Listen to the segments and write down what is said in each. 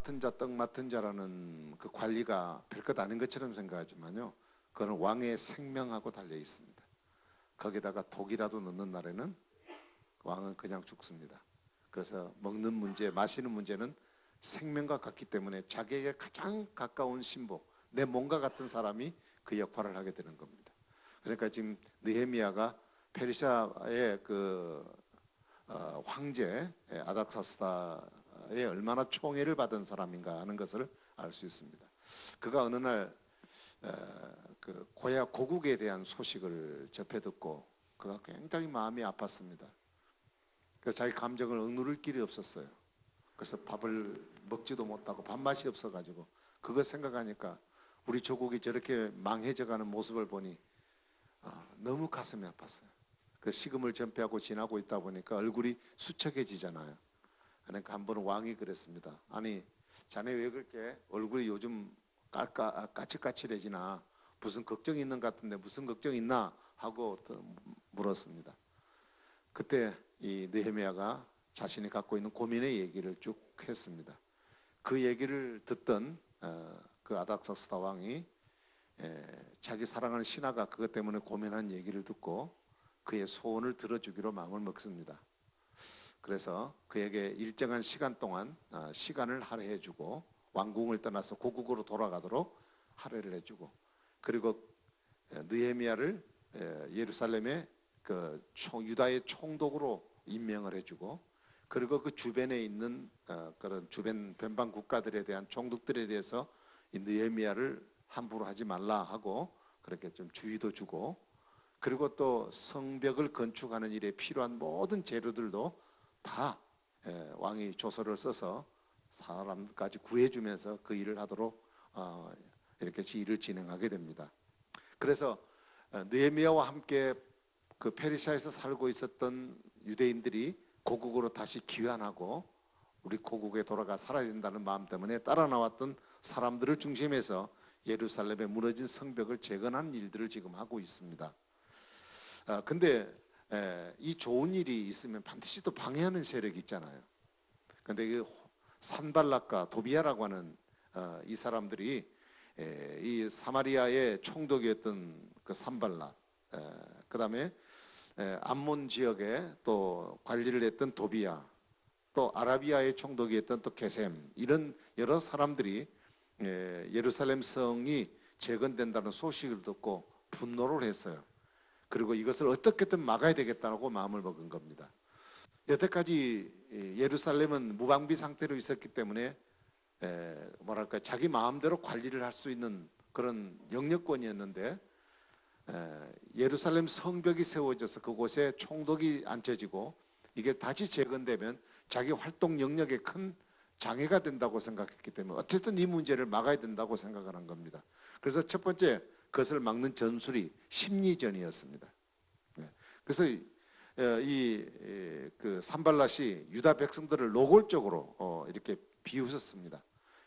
맡은 자, 떡 맡은 자라는 그 관리가 별것 아닌 것처럼 생각하지만요, 그건 왕의 생명하고 달려 있습니다. 거기다가 독이라도 넣는 날에는 왕은 그냥 죽습니다. 그래서 먹는 문제, 마시는 문제는 생명과 같기 때문에 자기에게 가장 가까운 신복, 내 몸과 같은 사람이 그 역할을 하게 되는 겁니다. 그러니까 지금 느헤미야가 페르시아의 그 황제 아닥사스다의 얼마나 총애를 받은 사람인가 하는 것을 알 수 있습니다. 그가 어느 날 그 고국에 대한 소식을 접해 듣고 그가 굉장히 마음이 아팠습니다. 그래서 자기 감정을 억누를 길이 없었어요. 그래서 밥을 먹지도 못하고 밥맛이 없어가지고 그거 생각하니까 우리 조국이 저렇게 망해져가는 모습을 보니 너무 가슴이 아팠어요. 그 식음을 전폐하고 지나고 있다 보니까 얼굴이 수척해지잖아요. 그러니까 한 번은 왕이 그랬습니다. 아니 자네 왜 그렇게 얼굴이 요즘 까칠까칠해지나, 무슨 걱정이 있는 것 같은데 무슨 걱정이 있나 하고 물었습니다. 그때 이 느헤미야가 자신이 갖고 있는 고민의 얘기를 쭉 했습니다. 그 얘기를 듣던 그 아닥사스다 왕이 자기 사랑하는 신하가 그것 때문에 고민한 얘기를 듣고 그의 소원을 들어주기로 마음을 먹습니다. 그래서 그에게 일정한 시간 동안 시간을 할애해주고 왕궁을 떠나서 고국으로 돌아가도록 할애를 해주고, 그리고 느헤미야를 예루살렘의 그 유다의 총독으로 임명을 해주고, 그리고 그 주변에 있는 그런 주변 변방 국가들에 대한 총독들에 대해서 이 느헤미야를 함부로 하지 말라 하고 그렇게 좀 주의도 주고, 그리고 또 성벽을 건축하는 일에 필요한 모든 재료들도 다 왕이 조서를 써서 사람까지 구해주면서 그 일을 하도록 이렇게 일을 진행하게 됩니다. 그래서 느헤미야와 함께 그 페르시아에서 살고 있었던 유대인들이 고국으로 다시 귀환하고 우리 고국에 돌아가 살아야 된다는 마음 때문에 따라 나왔던 사람들을 중심해서 예루살렘에 무너진 성벽을 재건한 일들을 지금 하고 있습니다. 근데 이 좋은 일이 있으면 반드시 또 방해하는 세력이 있잖아요. 근데 그 산발락과 도비야라고 하는 이 사람들이 이 사마리아의 총독이었던 그 산발락, 그 다음에 암몬 지역에 또 관리를 했던 도비야, 또 아라비아의 총독이었던 또 게셈, 이런 여러 사람들이 예루살렘 성이 재건된다는 소식을 듣고 분노를 했어요. 그리고 이것을 어떻게든 막아야 되겠다고 마음을 먹은 겁니다. 여태까지 예루살렘은 무방비 상태로 있었기 때문에 뭐랄까 자기 마음대로 관리를 할 수 있는 그런 영역권이었는데, 예루살렘 성벽이 세워져서 그곳에 총독이 앉혀지고 이게 다시 재건되면 자기 활동 영역에 큰 장애가 된다고 생각했기 때문에 어쨌든 이 문제를 막아야 된다고 생각을 한 겁니다. 그래서 첫 번째 그것을 막는 전술이 심리전이었습니다. 그래서 그 산발랏이 유다 백성들을 노골적으로 이렇게 비웃었습니다.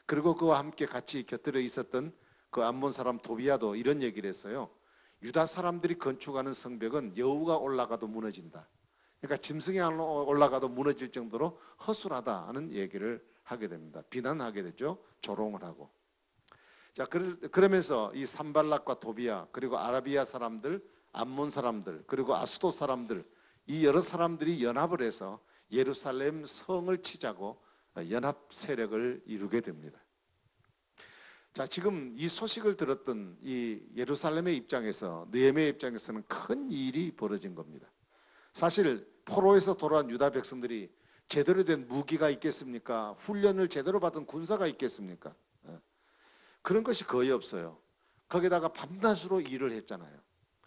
그리고 그와 함께 같이 곁들여 있었던 그 암몬 사람 도비야도 이런 얘기를 했어요. 유다 사람들이 건축하는 성벽은 여우가 올라가도 무너진다. 그러니까 짐승이 올라가도 무너질 정도로 허술하다는 얘기를 하게 됩니다. 비난하게 되죠. 조롱을 하고. 자, 그러면서 이 산발락과 도비야, 그리고 아라비아 사람들, 암몬 사람들, 그리고 아스돗 사람들, 이 여러 사람들이 연합을 해서 예루살렘 성을 치자고 연합 세력을 이루게 됩니다. 자, 지금 이 소식을 들었던 이 예루살렘의 입장에서, 느헤미야 입장에서는 큰 일이 벌어진 겁니다. 사실 포로에서 돌아온 유다 백성들이 제대로 된 무기가 있겠습니까? 훈련을 제대로 받은 군사가 있겠습니까? 그런 것이 거의 없어요. 거기다가 밤낮으로 일을 했잖아요.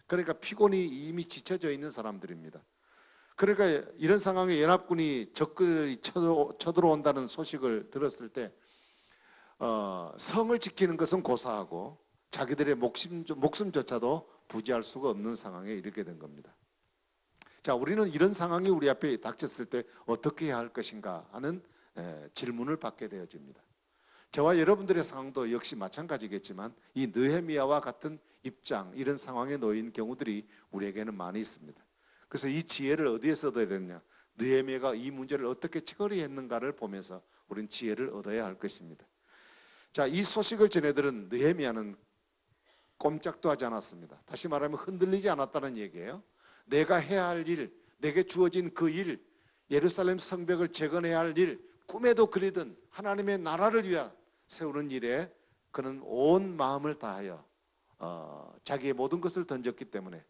그러니까 피곤이 이미 지쳐져 있는 사람들입니다. 그러니까 이런 상황에 연합군이 적들이 쳐들어온다는 소식을 들었을 때 성을 지키는 것은 고사하고 자기들의 목숨조차도 부지할 수가 없는 상황에 이르게 된 겁니다. 자, 우리는 이런 상황이 우리 앞에 닥쳤을 때 어떻게 해야 할 것인가 하는 질문을 받게 되어집니다. 저와 여러분들의 상황도 역시 마찬가지겠지만 이 느헤미야와 같은 입장, 이런 상황에 놓인 경우들이 우리에게는 많이 있습니다. 그래서 이 지혜를 어디에서 얻어야 되느냐, 느헤미야가 이 문제를 어떻게 처리했는가를 보면서 우린 지혜를 얻어야 할 것입니다. 자, 이 소식을 전해들은 느헤미야는 꼼짝도 하지 않았습니다. 다시 말하면 흔들리지 않았다는 얘기예요. 내가 해야 할 일, 내게 주어진 그 일, 예루살렘 성벽을 재건해야 할 일, 꿈에도 그리던 하나님의 나라를 위한 세우는 일에 그는 온 마음을 다하여 자기의 모든 것을 던졌기 때문에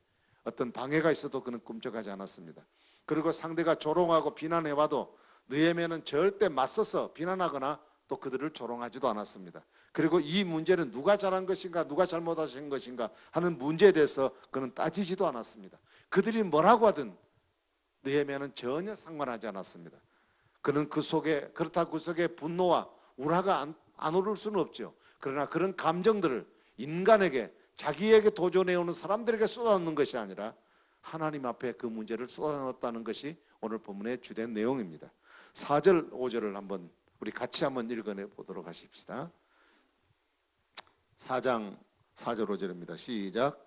어떤 방해가 있어도 그는 꿈쩍하지 않았습니다. 그리고 상대가 조롱하고 비난해와도 느헤미야는 절대 맞서서 비난하거나 또 그들을 조롱하지도 않았습니다. 그리고 이 문제는 누가 잘한 것인가, 누가 잘못하신 것인가 하는 문제에 대해서 그는 따지지도 않았습니다. 그들이 뭐라고 하든 느헤미야는 전혀 상관하지 않았습니다. 그는 그렇다고 그 속에 분노와 우라가 안 오를 수는 없죠. 그러나 그런 감정들을 인간에게, 자기에게 도전해오는 사람들에게 쏟아놓는 것이 아니라 하나님 앞에 그 문제를 쏟아놓았다는 것이 오늘 본문의 주된 내용입니다. 4절 5절을 한번 우리 같이 한번 읽어내 보도록 하십시다. 4장 4절 5절입니다. 시작.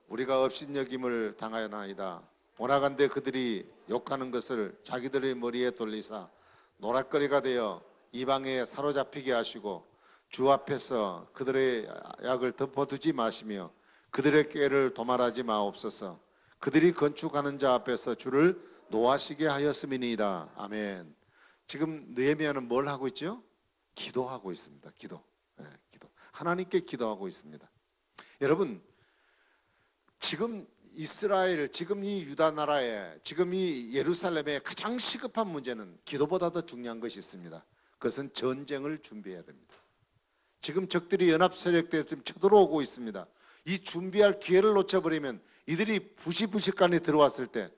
우리가 업신여김을 당하였나이다. 오나간데 그들이 욕하는 것을 자기들의 머리에 돌리사 노략거리가 되어 이방에 사로잡히게 하시고 주 앞에서 그들의 약을 덮어두지 마시며 그들의 꾀를 도말하지 마옵소서. 그들이 건축하는 자 앞에서 주를 노하시게 하였음이니이다. 아멘. 지금 느헤미야는 뭘 하고 있죠? 기도하고 있습니다. 기도. 하나님께 기도하고 있습니다. 여러분, 지금 이스라엘, 지금 이 유다 나라에, 지금 이 예루살렘의 가장 시급한 문제는 기도보다 더 중요한 것이 있습니다. 그것은 전쟁을 준비해야 됩니다. 지금 적들이 연합 세력들에 지금 쳐들어오고 있습니다. 이 준비할 기회를 놓쳐버리면 이들이 부시부시간에 들어왔을 때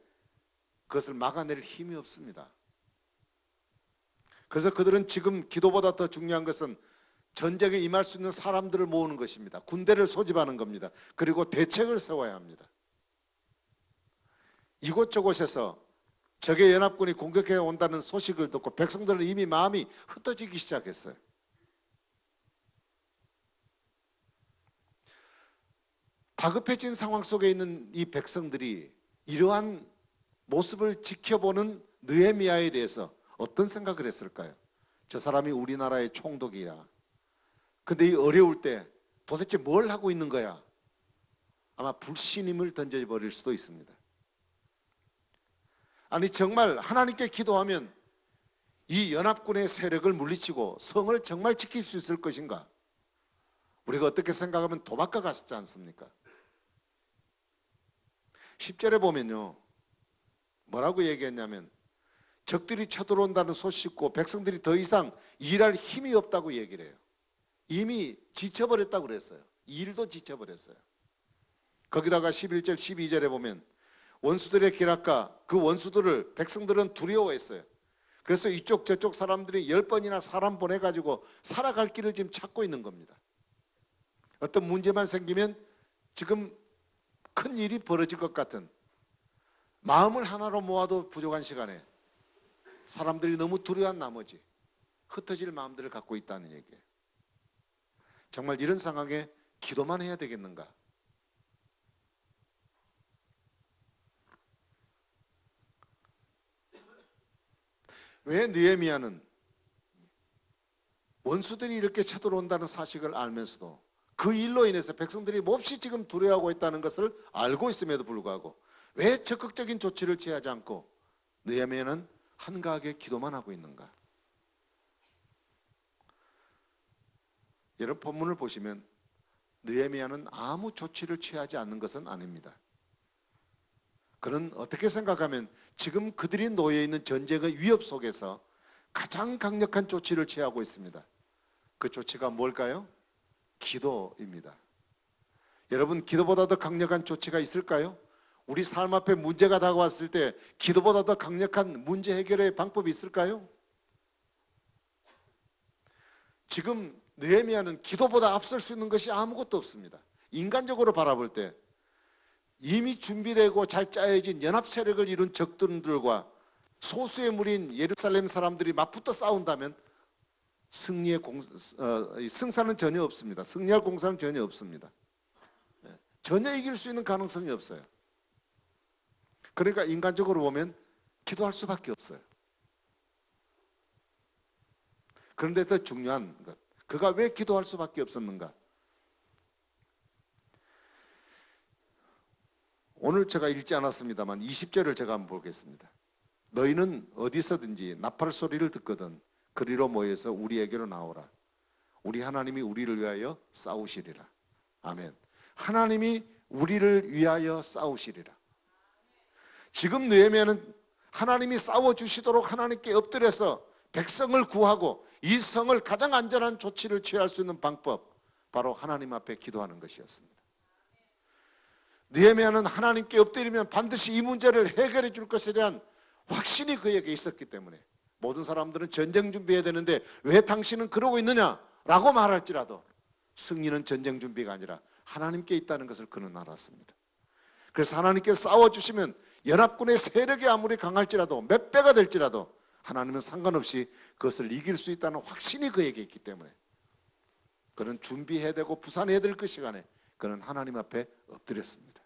그것을 막아낼 힘이 없습니다. 그래서 그들은 지금 기도보다 더 중요한 것은 전쟁에 임할 수 있는 사람들을 모으는 것입니다. 군대를 소집하는 겁니다. 그리고 대책을 세워야 합니다. 이곳저곳에서 적의 연합군이 공격해 온다는 소식을 듣고 백성들은 이미 마음이 흩어지기 시작했어요. 다급해진 상황 속에 있는 이 백성들이 이러한 모습을 지켜보는 느헤미야에 대해서 어떤 생각을 했을까요? 저 사람이 우리나라의 총독이야. 근데 이 어려울 때 도대체 뭘 하고 있는 거야? 아마 불신임을 던져버릴 수도 있습니다. 아니, 정말 하나님께 기도하면 이 연합군의 세력을 물리치고 성을 정말 지킬 수 있을 것인가? 우리가 어떻게 생각하면 도박과 같지 않습니까? 10절에 보면요, 뭐라고 얘기했냐면 적들이 쳐들어온다는 소식고 백성들이 더 이상 일할 힘이 없다고 얘기를 해요. 이미 지쳐버렸다고 그랬어요. 일도 지쳐버렸어요. 거기다가 11절 12절에 보면 원수들의 기락과 그 원수들을 백성들은 두려워했어요. 그래서 이쪽 저쪽 사람들이 10번이나 사람 보내가지고 살아갈 길을 지금 찾고 있는 겁니다. 어떤 문제만 생기면 지금 큰 일이 벌어질 것 같은, 마음을 하나로 모아도 부족한 시간에 사람들이 너무 두려워한 나머지 흩어질 마음들을 갖고 있다는 얘기예요. 정말 이런 상황에 기도만 해야 되겠는가? 왜 느헤미야는 원수들이 이렇게 쳐들어온다는 사실을 알면서도 그 일로 인해서 백성들이 몹시 지금 두려워하고 있다는 것을 알고 있음에도 불구하고 왜 적극적인 조치를 취하지 않고 느헤미야는 한가하게 기도만 하고 있는가? 여러분, 본문을 보시면 느헤미야는 아무 조치를 취하지 않는 것은 아닙니다. 그는 어떻게 생각하면 지금 그들이 놓여 있는 전쟁의 위협 속에서 가장 강력한 조치를 취하고 있습니다. 그 조치가 뭘까요? 기도입니다. 여러분, 기도보다 더 강력한 조치가 있을까요? 우리 삶 앞에 문제가 다가왔을 때 기도보다 더 강력한 문제 해결의 방법이 있을까요? 지금 느헤미야는 기도보다 앞설 수 있는 것이 아무것도 없습니다. 인간적으로 바라볼 때 이미 준비되고 잘 짜여진 연합 세력을 이룬 적들과 소수의 무리인 예루살렘 사람들이 맞붙어 싸운다면 승산은 전혀 없습니다. 승리할 공산은 전혀 없습니다. 전혀 이길 수 있는 가능성이 없어요. 그러니까 인간적으로 보면 기도할 수밖에 없어요. 그런데 더 중요한 것, 그가 왜 기도할 수밖에 없었는가? 오늘 제가 읽지 않았습니다만 20절을 제가 한번 보겠습니다. 너희는 어디서든지 나팔 소리를 듣거든 그리로 모여서 우리에게로 나오라. 우리 하나님이 우리를 위하여 싸우시리라. 아멘. 하나님이 우리를 위하여 싸우시리라. 지금 느헤미야는 하나님이 싸워주시도록 하나님께 엎드려서 백성을 구하고 이 성을 가장 안전한 조치를 취할 수 있는 방법, 바로 하나님 앞에 기도하는 것이었습니다. 느헤미야는 하나님께 엎드리면 반드시 이 문제를 해결해 줄 것에 대한 확신이 그에게 있었기 때문에, 모든 사람들은 전쟁 준비해야 되는데 왜 당신은 그러고 있느냐라고 말할지라도 승리는 전쟁 준비가 아니라 하나님께 있다는 것을 그는 알았습니다. 그래서 하나님께 싸워주시면 연합군의 세력이 아무리 강할지라도 몇 배가 될지라도 하나님은 상관없이 그것을 이길 수 있다는 확신이 그에게 있기 때문에 그는 준비해야 되고 부산해야 될 그 시간에 그는 하나님 앞에 엎드렸습니다.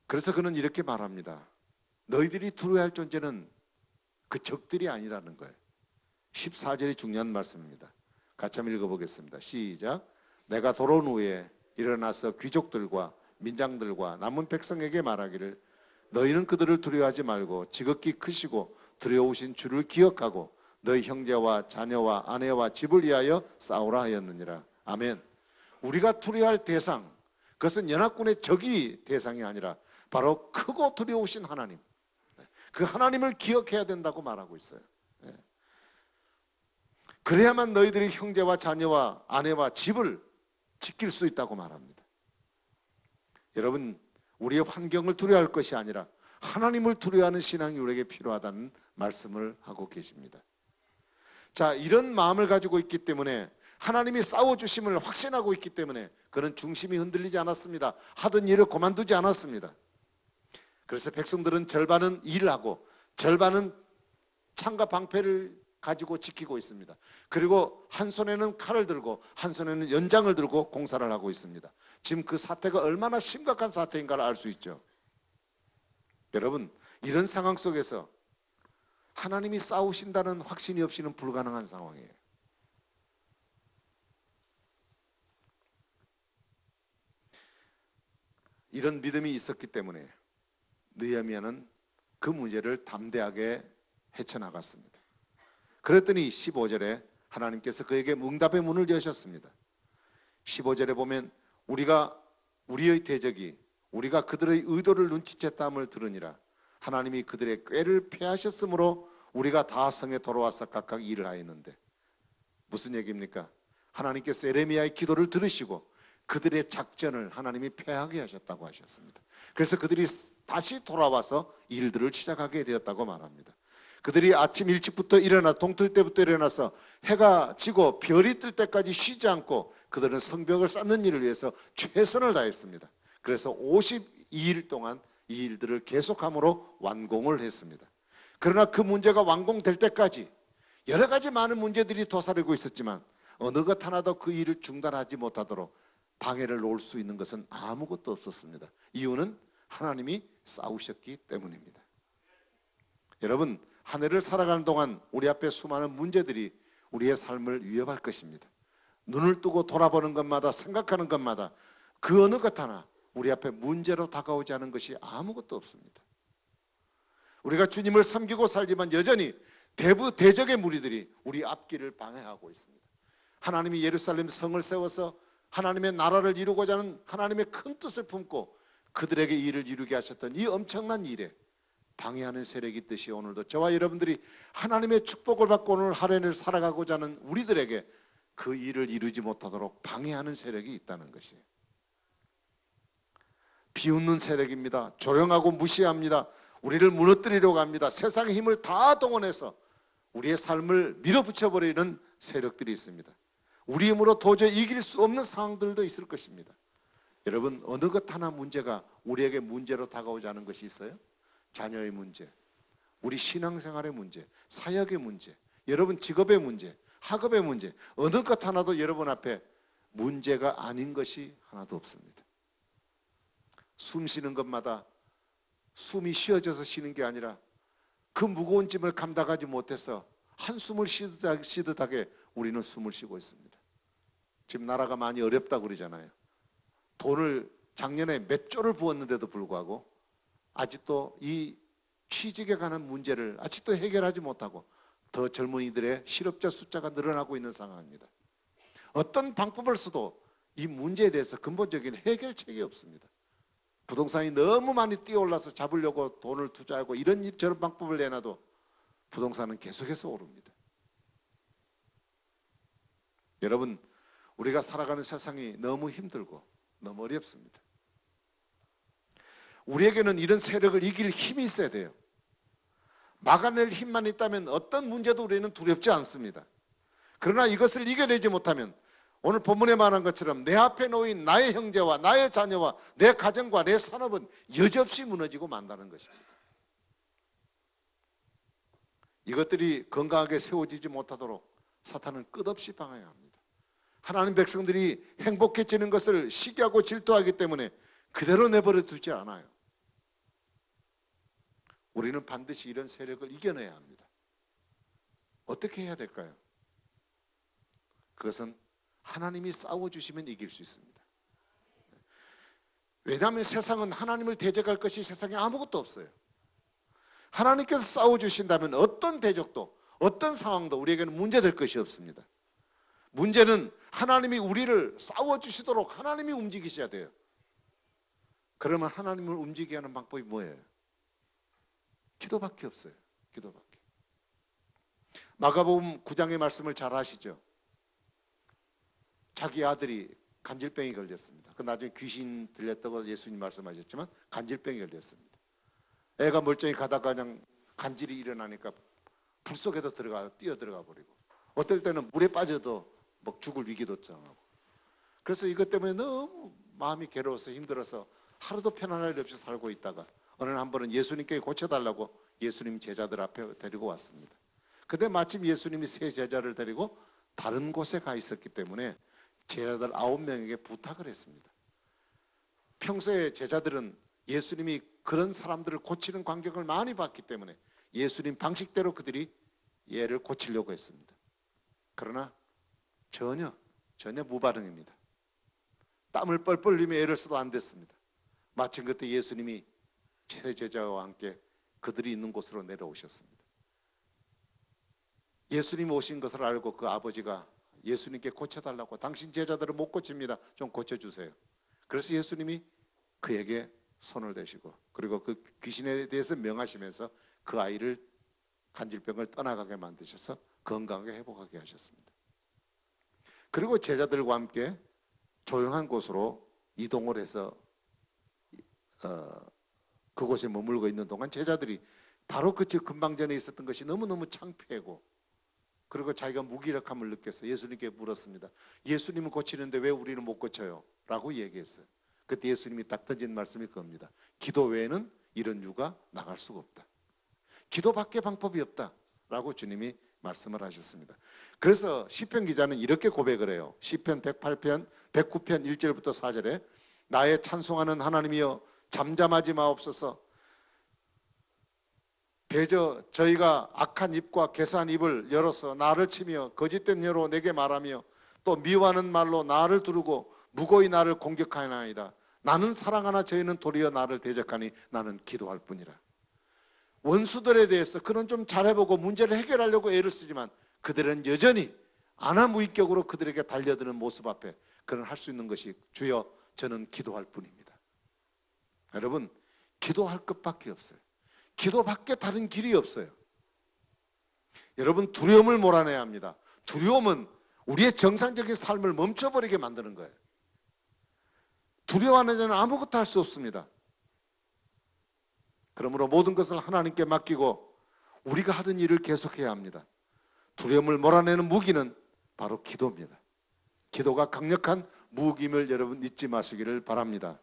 그래서 그는 이렇게 말합니다. 너희들이 두려워할 존재는 그 적들이 아니라는 거예요. 14절이 중요한 말씀입니다. 같이 한번 읽어보겠습니다. 시작. 내가 돌아온 후에 일어나서 귀족들과 민장들과 남은 백성에게 말하기를 너희는 그들을 두려워하지 말고 지극히 크시고 두려우신 주를 기억하고 너희 형제와 자녀와 아내와 집을 위하여 싸우라 하였느니라. 아멘. 우리가 두려워할 대상, 그것은 연합군의 적이 대상이 아니라 바로 크고 두려우신 하나님, 그 하나님을 기억해야 된다고 말하고 있어요. 그래야만 너희들이 형제와 자녀와 아내와 집을 지킬 수 있다고 말합니다. 여러분, 우리의 환경을 두려워할 것이 아니라 하나님을 두려워하는 신앙이 우리에게 필요하다는 말씀을 하고 계십니다. 자, 이런 마음을 가지고 있기 때문에, 하나님이 싸워주심을 확신하고 있기 때문에 그는 중심이 흔들리지 않았습니다. 하던 일을 그만두지 않았습니다. 그래서 백성들은 절반은 일을 하고 절반은 창과 방패를 가지고 지키고 있습니다. 그리고 한 손에는 칼을 들고 한 손에는 연장을 들고 공사를 하고 있습니다. 지금 그 사태가 얼마나 심각한 사태인가를 알 수 있죠. 여러분, 이런 상황 속에서 하나님이 싸우신다는 확신이 없이는 불가능한 상황이에요. 이런 믿음이 있었기 때문에 느헤미야는 그 문제를 담대하게 헤쳐나갔습니다. 그랬더니 15절에 하나님께서 그에게 응답의 문을 여셨습니다. 15절에 보면 우리의 대적이 우리가 그들의 의도를 눈치챘다함을 들으니라. 하나님이 그들의 꾀를 패하셨으므로 우리가 다 성에 돌아와서 각각 일을 하였는데, 무슨 얘기입니까? 하나님께서 예레미야의 기도를 들으시고 그들의 작전을 하나님이 패하게 하셨다고 하셨습니다. 그래서 그들이 다시 돌아와서 일들을 시작하게 되었다고 말합니다. 그들이 아침 일찍부터 동틀 때부터 일어나서 해가 지고 별이 뜰 때까지 쉬지 않고 그들은 성벽을 쌓는 일을 위해서 최선을 다했습니다. 그래서 52일 동안 이 일들을 계속함으로 완공을 했습니다. 그러나 그 문제가 완공될 때까지 여러 가지 많은 문제들이 도사리고 있었지만 어느 것 하나도 그 일을 중단하지 못하도록 방해를 놓을 수 있는 것은 아무것도 없었습니다. 이유는 하나님이 싸우셨기 때문입니다. 여러분, 한 해를 살아가는 동안 우리 앞에 수많은 문제들이 우리의 삶을 위협할 것입니다. 눈을 뜨고 돌아보는 것마다, 생각하는 것마다 그 어느 것 하나 우리 앞에 문제로 다가오지 않은 것이 아무것도 없습니다. 우리가 주님을 섬기고 살지만 여전히 대적의 무리들이 우리 앞길을 방해하고 있습니다. 하나님이 예루살렘 성을 세워서 하나님의 나라를 이루고자 하는 하나님의 큰 뜻을 품고 그들에게 일을 이루게 하셨던 이 엄청난 일에 방해하는 세력이 있듯이 오늘도 저와 여러분들이 하나님의 축복을 받고 오늘 하루를 살아가고자 하는 우리들에게 그 일을 이루지 못하도록 방해하는 세력이 있다는 것이에요. 비웃는 세력입니다. 조용하고 무시합니다. 우리를 무너뜨리려고 합니다. 세상의 힘을 다 동원해서 우리의 삶을 밀어붙여버리는 세력들이 있습니다. 우리 힘으로 도저히 이길 수 없는 상황들도 있을 것입니다. 여러분, 어느 것 하나 문제가 우리에게 문제로 다가오지 않은 것이 있어요? 자녀의 문제, 우리 신앙생활의 문제, 사역의 문제, 여러분 직업의 문제, 학업의 문제, 어느 것 하나도 여러분 앞에 문제가 아닌 것이 하나도 없습니다. 숨 쉬는 것마다 숨이 쉬어져서 쉬는 게 아니라 그 무거운 짐을 감당하지 못해서 한숨을 쉬듯하게 우리는 숨을 쉬고 있습니다. 지금 나라가 많이 어렵다고 그러잖아요. 돈을 작년에 몇 조를 부었는데도 불구하고 아직도 이 취직에 관한 문제를 아직도 해결하지 못하고 더 젊은이들의 실업자 숫자가 늘어나고 있는 상황입니다. 어떤 방법을 써도 이 문제에 대해서 근본적인 해결책이 없습니다. 부동산이 너무 많이 뛰어올라서 잡으려고 돈을 투자하고 이런 저런 방법을 내놔도 부동산은 계속해서 오릅니다. 여러분, 우리가 살아가는 세상이 너무 힘들고 너무 어렵습니다. 우리에게는 이런 세력을 이길 힘이 있어야 돼요. 막아낼 힘만 있다면 어떤 문제도 우리는 두렵지 않습니다. 그러나 이것을 이겨내지 못하면 오늘 본문에 말한 것처럼 내 앞에 놓인 나의 형제와 나의 자녀와 내 가정과 내 산업은 여지없이 무너지고 만다는 것입니다. 이것들이 건강하게 세워지지 못하도록 사탄은 끝없이 방해해야 합니다. 하나님 백성들이 행복해지는 것을 시기하고 질투하기 때문에 그대로 내버려 두지 않아요. 우리는 반드시 이런 세력을 이겨내야 합니다. 어떻게 해야 될까요? 그것은 하나님이 싸워주시면 이길 수 있습니다. 왜냐하면 세상은 하나님을 대적할 것이 세상에 아무것도 없어요. 하나님께서 싸워주신다면 어떤 대적도 어떤 상황도 우리에게는 문제될 것이 없습니다. 문제는 하나님이 우리를 싸워주시도록 하나님이 움직이셔야 돼요. 그러면 하나님을 움직이게 하는 방법이 뭐예요? 기도밖에 없어요. 기도밖에. 마가복음 9장의 말씀을 잘 아시죠? 자기 아들이 간질병이 걸렸습니다. 그 나중에 귀신 들렸다고 예수님 말씀하셨지만 간질병이 걸렸습니다. 애가 멀쩡히 가다가 그냥 간질이 일어나니까 불 속에도 뛰어 들어가 버리고 어떨 때는 물에 빠져도 막 죽을 위기도 당하고 그래서 이것 때문에 너무 마음이 괴로워서 힘들어서 하루도 편안할 일 없이 살고 있다가 어느 날 한 번은 예수님께 고쳐달라고 예수님 제자들 앞에 데리고 왔습니다. 근데 마침 예수님이 세 제자를 데리고 다른 곳에 가 있었기 때문에 제자들 9명에게 부탁을 했습니다. 평소에 제자들은 예수님이 그런 사람들을 고치는 광경을 많이 봤기 때문에 예수님 방식대로 그들이 얘를 고치려고 했습니다. 그러나 전혀 무반응입니다. 땀을 뻘뻘 흘리며 애를 써도 안 됐습니다. 마침 그때 예수님이 세 제자와 함께 그들이 있는 곳으로 내려오셨습니다. 예수님이 오신 것을 알고 그 아버지가 예수님께 고쳐달라고 당신 제자들은 못 고칩니다. 좀 고쳐주세요. 그래서 예수님이 그에게 손을 대시고 그리고 그 귀신에 대해서 명하시면서 그 아이를 간질병을 떠나가게 만드셔서 건강하게 회복하게 하셨습니다. 그리고 제자들과 함께 조용한 곳으로 이동을 해서 그곳에 머물고 있는 동안 제자들이 바로 그 금방 전에 있었던 것이 너무너무 창피하고 그리고 자기가 무기력함을 느껴서 예수님께 물었습니다. 예수님은 고치는데 왜 우리는 못 고쳐요? 라고 얘기했어요. 그때 예수님이 딱 던진 말씀이 그겁니다. 기도 외에는 이런 유가 나갈 수가 없다. 기도밖에 방법이 없다 라고 주님이 말씀을 하셨습니다. 그래서 시편 기자는 이렇게 고백을 해요. 시편 109편 1절부터 4절에 나의 찬송하는 하나님이여 잠잠하지 마옵소서. 대저 저희가 악한 입과 개사한 입을 열어서 나를 치며 거짓된 혀로 내게 말하며 또 미워하는 말로 나를 두르고 무고히 나를 공격하나이다. 나는 사랑하나 저희는 도리어 나를 대적하니 나는 기도할 뿐이라. 원수들에 대해서 그는 좀 잘해보고 문제를 해결하려고 애를 쓰지만 그들은 여전히 안하무인격으로 그들에게 달려드는 모습 앞에 그는 할 수 있는 것이 주여 저는 기도할 뿐입니다. 여러분 기도할 것밖에 없어요. 기도밖에 다른 길이 없어요. 여러분 두려움을 몰아내야 합니다. 두려움은 우리의 정상적인 삶을 멈춰버리게 만드는 거예요. 두려워하는 자는 아무것도 할 수 없습니다. 그러므로 모든 것을 하나님께 맡기고 우리가 하던 일을 계속해야 합니다. 두려움을 몰아내는 무기는 바로 기도입니다. 기도가 강력한 무기임을 여러분 잊지 마시기를 바랍니다.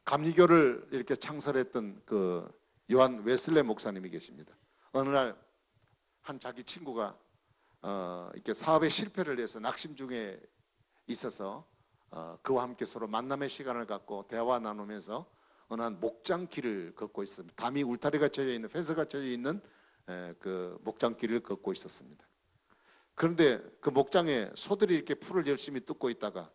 감리교를 이렇게 창설했던 그 요한 웨슬레 목사님이 계십니다. 어느 날 한 자기 친구가 이렇게 사업에 실패를 해서 낙심 중에 있어서 그와 함께 서로 만남의 시간을 갖고 대화 나누면서 어느 한 목장길을 걷고 있습니다. 담이 울타리가 쳐져 있는 펜스가 쳐져 있는 그 목장길을 걷고 있었습니다. 그런데 그 목장에 소들이 이렇게 풀을 열심히 뜯고 있다가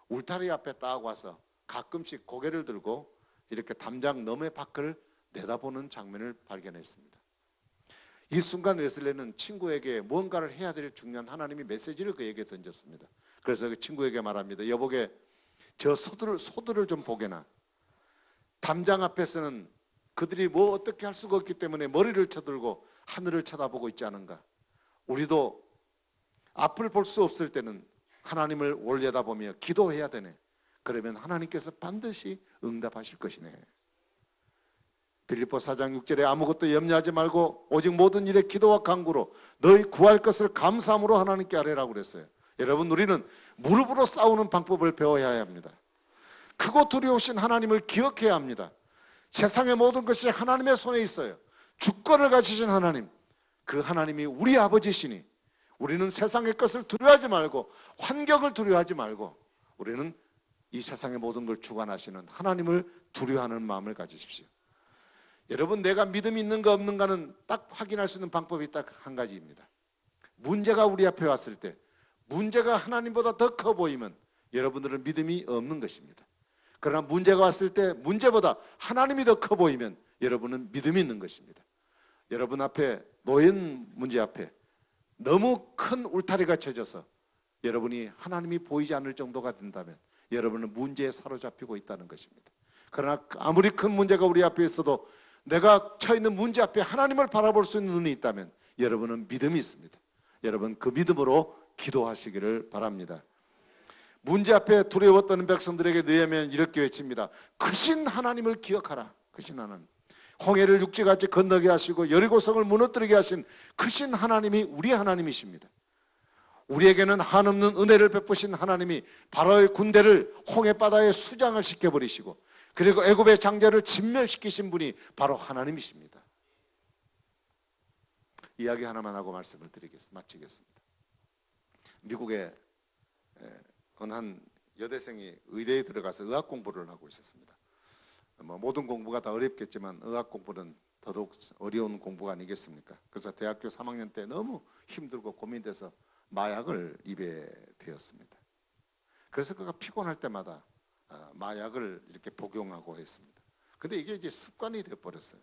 울타리 앞에 딱 와서 가끔씩 고개를 들고 이렇게 담장 너머의 밖을 내다보는 장면을 발견했습니다. 이 순간 웨슬리는 친구에게 뭔가를 해야 될 중요한 하나님의 메시지를 그에게 던졌습니다. 그래서 그 친구에게 말합니다. 여보게, 저 소들을 좀 보게나. 담장 앞에서는 그들이 뭐 어떻게 할 수가 없기 때문에 머리를 쳐들고 하늘을 쳐다보고 있지 않은가. 우리도 앞을 볼 수 없을 때는 하나님을 올려다보며 기도해야 되네. 그러면 하나님께서 반드시 응답하실 것이네. 빌립보 4장 6절에 아무것도 염려하지 말고 오직 모든 일에 기도와 간구로 너희 구할 것을 감사함으로 하나님께 아뢰라고 그랬어요. 여러분, 우리는 무릎으로 싸우는 방법을 배워야 합니다. 크고 두려우신 하나님을 기억해야 합니다. 세상의 모든 것이 하나님의 손에 있어요. 주권을 가지신 하나님, 그 하나님이 우리 아버지시니 우리는 세상의 것을 두려워하지 말고 환경을 두려워하지 말고 우리는 이 세상의 모든 걸 주관하시는 하나님을 두려워하는 마음을 가지십시오. 여러분, 내가 믿음이 있는가 없는가는 딱 확인할 수 있는 방법이 딱 한 가지입니다. 문제가 우리 앞에 왔을 때 문제가 하나님보다 더 커 보이면 여러분들은 믿음이 없는 것입니다. 그러나 문제가 왔을 때 문제보다 하나님이 더 커 보이면 여러분은 믿음이 있는 것입니다. 여러분 앞에 놓인 문제 앞에 너무 큰 울타리가 쳐져서 여러분이 하나님이 보이지 않을 정도가 된다면 여러분은 문제에 사로잡히고 있다는 것입니다. 그러나 아무리 큰 문제가 우리 앞에 있어도 내가 처해 있는 문제 앞에 하나님을 바라볼 수 있는 눈이 있다면 여러분은 믿음이 있습니다. 여러분, 그 믿음으로 기도하시기를 바랍니다. 문제 앞에 두려워 떠는 백성들에게 느헤미야는 이렇게 외칩니다. 크신 하나님을 기억하라. 크신 하나님, 홍해를 육지같이 건너게 하시고 여리고성을 무너뜨리게 하신 크신 하나님이 우리 하나님이십니다. 우리에게는 한없는 은혜를 베푸신 하나님이 바로의 군대를 홍해바다에 수장을 시켜버리시고 그리고 애굽의 장자를 진멸시키신 분이 바로 하나님이십니다. 이야기 하나만 하고 말씀을 마치겠습니다. 미국의 어느 한 여대생이 의대에 들어가서 의학 공부를 하고 있었습니다. 모든 공부가 다 어렵겠지만 의학 공부는 더더욱 어려운 공부가 아니겠습니까? 그래서 대학교 3학년 때 너무 힘들고 고민돼서 마약을 입에 대었습니다. 그래서 그가 피곤할 때마다 마약을 이렇게 복용하고 했습니다. 근데 이게 이제 습관이 되어버렸어요.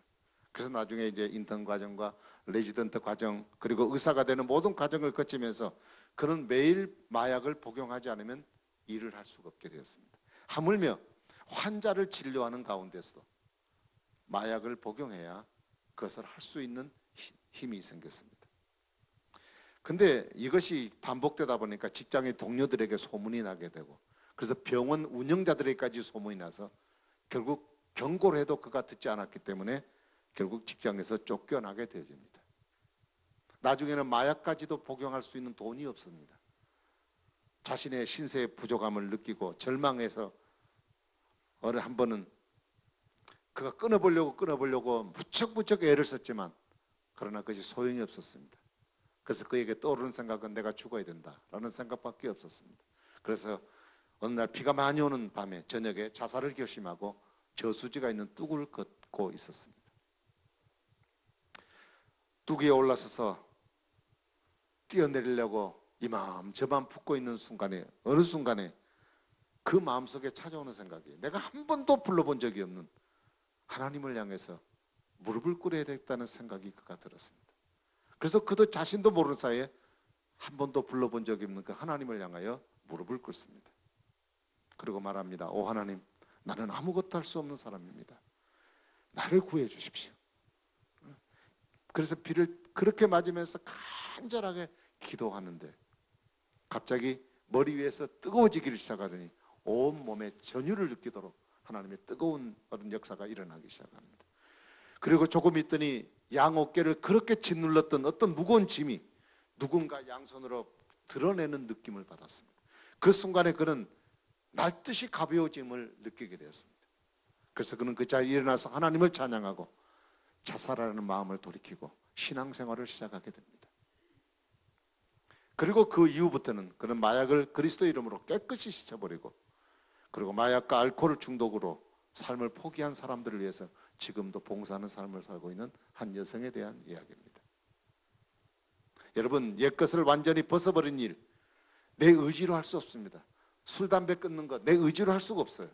그래서 나중에 이제 인턴 과정과 레지던트 과정 그리고 의사가 되는 모든 과정을 거치면서 그는 매일 마약을 복용하지 않으면 일을 할 수가 없게 되었습니다. 하물며 환자를 진료하는 가운데서도 마약을 복용해야 그것을 할 수 있는 힘이 생겼습니다. 근데 이것이 반복되다 보니까 직장의 동료들에게 소문이 나게 되고 그래서 병원 운영자들에게까지 소문이 나서 결국 경고를 해도 그가 듣지 않았기 때문에 결국 직장에서 쫓겨나게 되어집니다. 나중에는 마약까지도 복용할 수 있는 돈이 없습니다. 자신의 신세의 부족함을 느끼고 절망해서 어느 한 번은 그가 끊어보려고 무척 애를 썼지만 그러나 그것이 소용이 없었습니다. 그래서 그에게 떠오르는 생각은 내가 죽어야 된다라는 생각밖에 없었습니다. 그래서 어느 날 비가 많이 오는 밤에 저녁에 자살을 결심하고 저수지가 있는 뚝을 걷고 있었습니다. 뚝 위에 올라서서 뛰어내리려고 이맘저맘 품고 있는 순간에 어느 순간에 그 마음속에 찾아오는 생각이 내가 한 번도 불러본 적이 없는 하나님을 향해서 무릎을 꿇어야 되겠다는 생각이 그가 들었습니다. 그래서 그도 자신도 모르는 사이에 한 번도 불러본 적이 없는 그 하나님을 향하여 무릎을 꿇습니다. 그리고 말합니다. 오 하나님, 나는 아무것도 할 수 없는 사람입니다. 나를 구해 주십시오. 그래서 비를 그렇게 맞으면서 간절하게 기도하는데 갑자기 머리 위에서 뜨거워지기를 시작하더니 온몸에 전율을 느끼도록 하나님의 뜨거운 어떤 역사가 일어나기 시작합니다. 그리고 조금 있더니 양 어깨를 그렇게 짓눌렀던 어떤 무거운 짐이 누군가 양손으로 드러내는 느낌을 받았습니다. 그 순간에 그는 날듯이 가벼워짐을 느끼게 되었습니다. 그래서 그는 그 자리에 일어나서 하나님을 찬양하고 자살하려는 마음을 돌이키고 신앙생활을 시작하게 됩니다. 그리고 그 이후부터는 그는 마약을 그리스도 이름으로 깨끗이 씻어버리고 그리고 마약과 알코올 중독으로 삶을 포기한 사람들을 위해서 지금도 봉사하는 삶을 살고 있는 한 여성에 대한 이야기입니다. 여러분, 옛것을 완전히 벗어버린 일, 내 의지로 할 수 없습니다. 술, 담배 끊는 것 내 의지로 할 수가 없어요.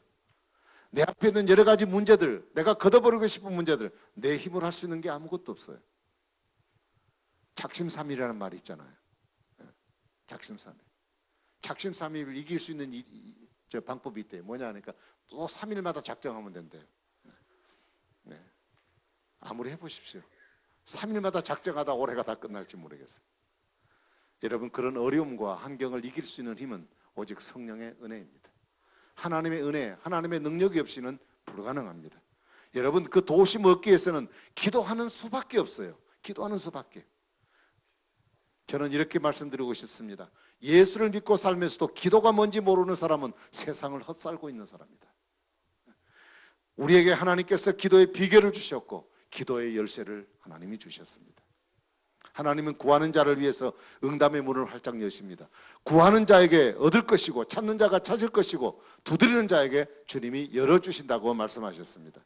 내 앞에 있는 여러 가지 문제들, 내가 걷어버리고 싶은 문제들, 내 힘으로 할 수 있는 게 아무것도 없어요. 작심삼일이라는 말이 있잖아요. 작심삼일. 작심삼일을 이길 수 있는 저 방법이 있대요. 뭐냐 하니까 또 3일마다 작정하면 된대요. 네. 아무리 해보십시오. 3일마다 작정하다 올해가 다 끝날지 모르겠어요. 여러분, 그런 어려움과 환경을 이길 수 있는 힘은 오직 성령의 은혜입니다. 하나님의 은혜, 하나님의 능력이 없이는 불가능합니다. 여러분, 그 도심 얻기 위해서는 기도하는 수밖에 없어요. 기도하는 수밖에. 저는 이렇게 말씀드리고 싶습니다. 예수를 믿고 살면서도 기도가 뭔지 모르는 사람은 세상을 헛살고 있는 사람이다. 우리에게 하나님께서 기도의 비결을 주셨고 기도의 열쇠를 하나님이 주셨습니다. 하나님은 구하는 자를 위해서 응답의 문을 활짝 여십니다. 구하는 자에게 얻을 것이고 찾는 자가 찾을 것이고 두드리는 자에게 주님이 열어주신다고 말씀하셨습니다.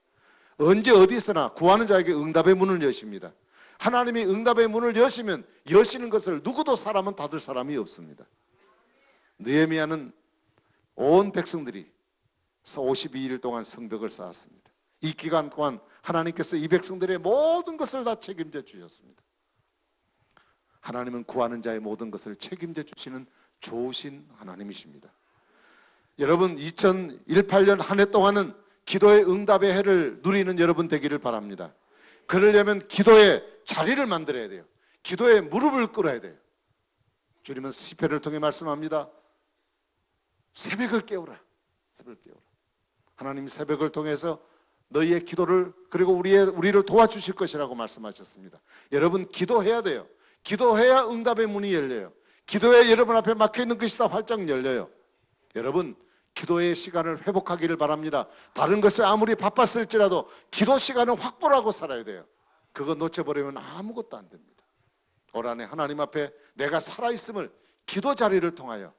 언제 어디서나 구하는 자에게 응답의 문을 여십니다. 하나님이 응답의 문을 여시면 여시는 것을 누구도 사람은 닫을 사람이 없습니다. 느헤미야는 온 백성들이 52일 동안 성벽을 쌓았습니다. 이 기간 동안 하나님께서 이 백성들의 모든 것을 다 책임져 주셨습니다. 하나님은 구하는 자의 모든 것을 책임져 주시는 좋으신 하나님이십니다. 여러분, 2018년 한 해 동안은 기도의 응답의 해를 누리는 여러분 되기를 바랍니다. 그러려면 기도의 자리를 만들어야 돼요. 기도에 무릎을 꿇어야 돼요. 주님은 시편을 통해 말씀합니다. 새벽을 깨우라. 새벽을 깨우라. 하나님 새벽을 통해서 너희의 기도를 그리고 우리를 도와주실 것이라고 말씀하셨습니다. 여러분, 기도해야 돼요. 기도해야 응답의 문이 열려요. 기도해 여러분 앞에 막혀있는 것이 다 활짝 열려요. 여러분, 기도의 시간을 회복하기를 바랍니다. 다른 것에 아무리 바빴을지라도 기도 시간은 확보를 하고 살아야 돼요. 그거 놓쳐버리면 아무것도 안 됩니다. 올 한해 하나님 앞에 내가 살아있음을 기도 자리를 통하여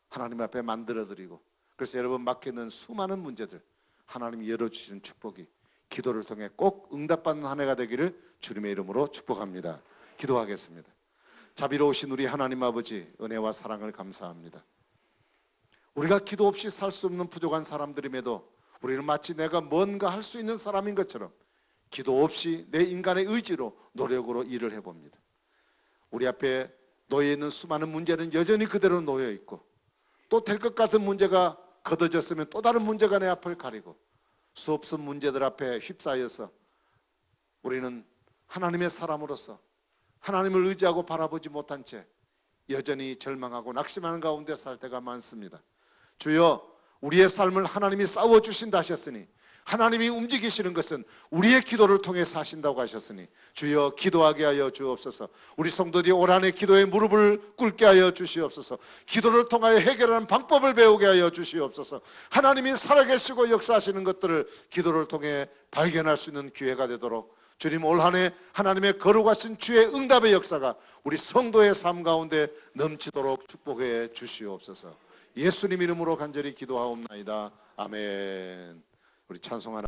하나님 앞에 만들어드리고, 그래서 여러분 막혀있는 수많은 문제들 하나님이 열어주시는 축복이 기도를 통해 꼭 응답받는 한 해가 되기를 주님의 이름으로 축복합니다. 기도하겠습니다. 자비로우신 우리 하나님 아버지, 은혜와 사랑을 감사합니다. 우리가 기도 없이 살 수 없는 부족한 사람들임에도 우리는 마치 내가 뭔가 할 수 있는 사람인 것처럼 기도 없이 내 인간의 의지로 노력으로 일을 해봅니다. 우리 앞에 놓여 있는 수많은 문제는 여전히 그대로 놓여 있고, 또 될 것 같은 문제가 걷어졌으면 또 다른 문제가 내 앞을 가리고, 수없은 문제들 앞에 휩싸여서 우리는 하나님의 사람으로서 하나님을 의지하고 바라보지 못한 채 여전히 절망하고 낙심하는 가운데 살 때가 많습니다. 주여, 우리의 삶을 하나님이 싸워주신다 하셨으니, 하나님이 움직이시는 것은 우리의 기도를 통해서 하신다고 하셨으니, 주여 기도하게 하여 주옵소서. 우리 성도들이 올 한해 기도에 무릎을 꿇게 하여 주시옵소서. 기도를 통하여 해결하는 방법을 배우게 하여 주시옵소서. 하나님이 살아계시고 역사하시는 것들을 기도를 통해 발견할 수 있는 기회가 되도록 주님, 올 한해 하나님의 거룩하신 주의 응답의 역사가 우리 성도의 삶 가운데 넘치도록 축복해 주시옵소서. 예수님 이름으로 간절히 기도하옵나이다. 아멘. 우리 찬송하는